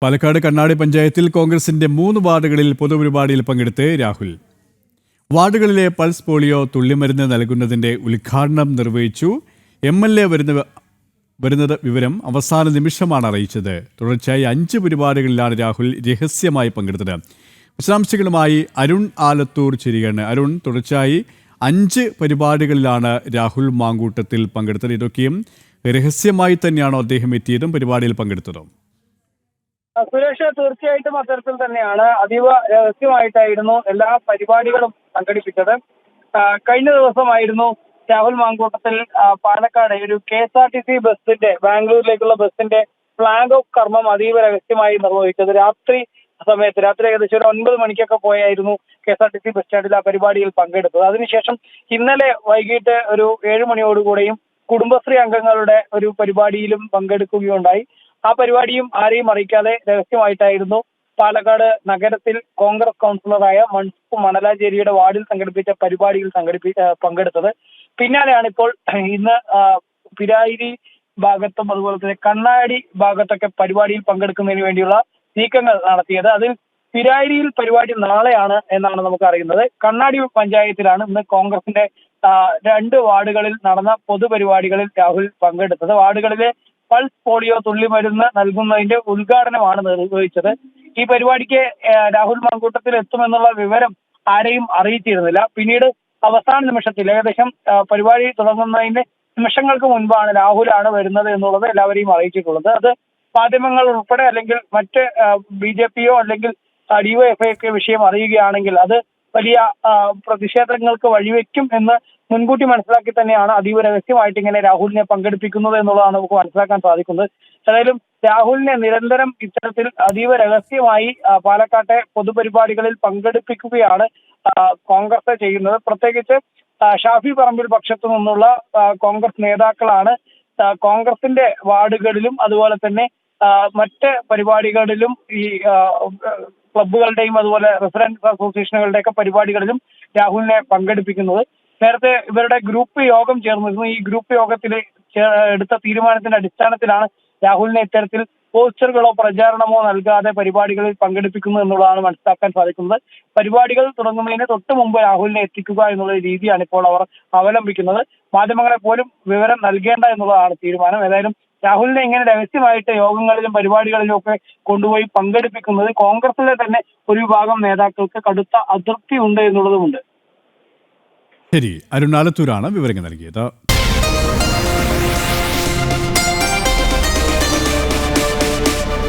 പാലക്കാട് കണ്ണാടി പഞ്ചായത്തിൽ കോൺഗ്രസിന്റെ 3 വാർഡുകളിൽ പൊതുപരിപാടിയിൽ പങ്കെടുത്ത് രാഹുൽ. വാർഡുകളിലെ പൾസ് പോളിയോ തുള്ളിമരുന്ന് നൽകുന്നതിന്റെ ഉദ്ഘാടനം നിർവഹിച്ചു. MLA വരുന്നത് വിവരം അവസാന നിമിഷമാണ് അറിയിച്ചത്. തുടർച്ചയായി 5 പരിപാടികളിലാണ് രാഹുൽ രഹസ്യമായി പങ്കെടുത്തത്. വിശദാംശങ്ങളുമായി അരുൺ ആലത്തൂർ ചേരുകയാണ്. അരുൺ, തുടർച്ചയായി 5 പരിപാടികളിലാണ് രാഹുൽ മാങ്കൂട്ടത്തിൽ പങ്കെടുത്തത്. ഇതൊക്കെയും രഹസ്യമായി തന്നെയാണോ അദ്ദേഹം എത്തിയതും പരിപാടിയിൽ പങ്കെടുത്തതും? സുരേഷ്, തീർച്ചയായിട്ടും അത്തരത്തിൽ തന്നെയാണ്. അതീവ രഹസ്യമായിട്ടായിരുന്നു എല്ലാ പരിപാടികളും സംഘടിപ്പിച്ചത്. കഴിഞ്ഞ ദിവസമായിരുന്നു രാഹുൽ മാങ്കൂട്ടത്തിൽ പാലക്കാട് ഒരു KSRTC ബസിന്റെ ബാംഗ്ലൂരിലേക്കുള്ള ബസിന്റെ ഫ്ലാഗ് ഓഫ് കർമ്മം അതീവ രഹസ്യമായി നിർവഹിച്ചത്. രാത്രി ഏകദേശം ഒരു 9 മണിക്കൊക്കെ പോയായിരുന്നു KSRTC ബസ് സ്റ്റാൻഡിൽ ആ പരിപാടിയിൽ പങ്കെടുത്തത്. അതിനുശേഷം ഇന്നലെ വൈകിട്ട് ഒരു 7 മണിയോടുകൂടെയും കുടുംബശ്രീ അംഗങ്ങളുടെ ഒരു പരിപാടിയിലും പങ്കെടുക്കുകയുണ്ടായി. ആ പരിപാടിയും ആരെയും അറിയിക്കാതെ രഹസ്യമായിട്ടായിരുന്നു പാലക്കാട് നഗരത്തിൽ കോൺഗ്രസ് കൗൺസിലറായ മൻസൂർ മണലാഞ്ചേരിയുടെ വാർഡിൽ സംഘടിപ്പിച്ച പരിപാടിയിൽ പങ്കെടുത്തത്. പിന്നാലെയാണ് ഇപ്പോൾ ഇന്ന് പിരായിരി ഭാഗത്തും അതുപോലെ തന്നെ കണ്ണാടി ഭാഗത്തൊക്കെ പരിപാടിയിൽ പങ്കെടുക്കുന്നതിന് വേണ്ടിയുള്ള നീക്കങ്ങൾ നടത്തിയത്. അതിൽ പിരായിരിയിൽ പരിപാടി നാളെയാണ് എന്നാണ് നമുക്ക് അറിയുന്നത്. കണ്ണാടി പഞ്ചായത്തിലാണ് ഇന്ന് കോൺഗ്രസിന്റെ 2 വാർഡുകളിൽ നടന്ന പൊതുപരിപാടികളിൽ രാഹുൽ പങ്കെടുത്തത്. വാർഡുകളിലെ പൾസ് പോളിയോ തുള്ളിമരുന്ന് നൽകുന്നതിന്റെ ഉദ്ഘാടനമാണ് നിർവഹിച്ചത്. ഈ പരിപാടിക്ക് രാഹുൽ മാങ്കൂട്ടത്തിൽ എത്തുമെന്നുള്ള വിവരം ആരെയും അറിയിച്ചിരുന്നില്ല. പിന്നീട് അവസാന നിമിഷത്തിൽ ഏകദേശം പരിപാടി തുടങ്ങുന്നതിന്റെ നിമിഷങ്ങൾക്ക് മുൻപാണ് രാഹുലാണ് വരുന്നത് എന്നുള്ളത് എല്ലാവരെയും അറിയിച്ചിട്ടുള്ളത്. അത് മാധ്യമങ്ങൾ ഉൾപ്പെടെ അല്ലെങ്കിൽ മറ്റ് BJPയോ അല്ലെങ്കിൽ DYFI വിഷയം അറിയുകയാണെങ്കിൽ അത് വലിയ പ്രതിഷേധങ്ങൾക്ക് വഴിവെക്കും എന്ന് മുൻകൂട്ടി മനസ്സിലാക്കി തന്നെയാണ് അതീവ രഹസ്യമായിട്ട് ഇങ്ങനെ രാഹുലിനെ പങ്കെടുപ്പിക്കുന്നത് എന്നുള്ളതാണ് നമുക്ക് മനസ്സിലാക്കാൻ സാധിക്കുന്നത്. ഏതായാലും രാഹുലിനെ നിരന്തരം ഇത്തരത്തിൽ അതീവ രഹസ്യമായി പാലക്കാട്ടെ പൊതുപരിപാടികളിൽ പങ്കെടുപ്പിക്കുകയാണ് കോൺഗ്രസ് ചെയ്യുന്നത്. പ്രത്യേകിച്ച് ഷാഫി പറമ്പിൽ പക്ഷത്തു നിന്നുള്ള കോൺഗ്രസ് നേതാക്കളാണ് കോൺഗ്രസിന്റെ വാർഡുകളിലും അതുപോലെ തന്നെ മറ്റ് പരിപാടികളിലും ഈ ക്ലബ്ബുകളുടെയും അതുപോലെ റെസിഡൻസ് അസോസിയേഷനുകളുടെയൊക്കെ പരിപാടികളിലും രാഹുലിനെ പങ്കെടുപ്പിക്കുന്നത്. നേരത്തെ ഇവരുടെ ഗ്രൂപ്പ് യോഗം ചേർന്നിരുന്നു. ഈ ഗ്രൂപ്പ് യോഗത്തിൽ എടുത്ത തീരുമാനത്തിന്റെ അടിസ്ഥാനത്തിലാണ് രാഹുലിനെ ഇത്തരത്തിൽ പോസ്റ്ററുകളോ പ്രചാരണമോ നൽകാതെ പരിപാടികളിൽ പങ്കെടുപ്പിക്കുന്നു എന്നുള്ളതാണ് മനസ്സിലാക്കാൻ സാധിക്കുന്നത്. പരിപാടികൾ തുടങ്ങുന്നതിന് തൊട്ട് മുമ്പ് രാഹുലിനെ എത്തിക്കുക എന്നുള്ള രീതിയാണ് ഇപ്പോൾ അവർ അവലംബിക്കുന്നത്. മാധ്യമങ്ങളെ പോലും വിവരം നൽകേണ്ട എന്നുള്ളതാണ് തീരുമാനം. ഏതായാലും രാഹുലിനെ ഇങ്ങനെ രഹസ്യമായിട്ട് യോഗങ്ങളിലും പരിപാടികളിലും ഒക്കെ കൊണ്ടുപോയി പങ്കെടുപ്പിക്കുന്നത് കോൺഗ്രസിലെ തന്നെ ഒരു വിഭാഗം നേതാക്കൾക്ക് കടുത്ത അതൃപ്തി ഉണ്ട് എന്നുള്ളതുമുണ്ട്. ശരി, അരുൺ ആലത്തൂരാണ് വിവരങ്ങൾ നൽകിയത്.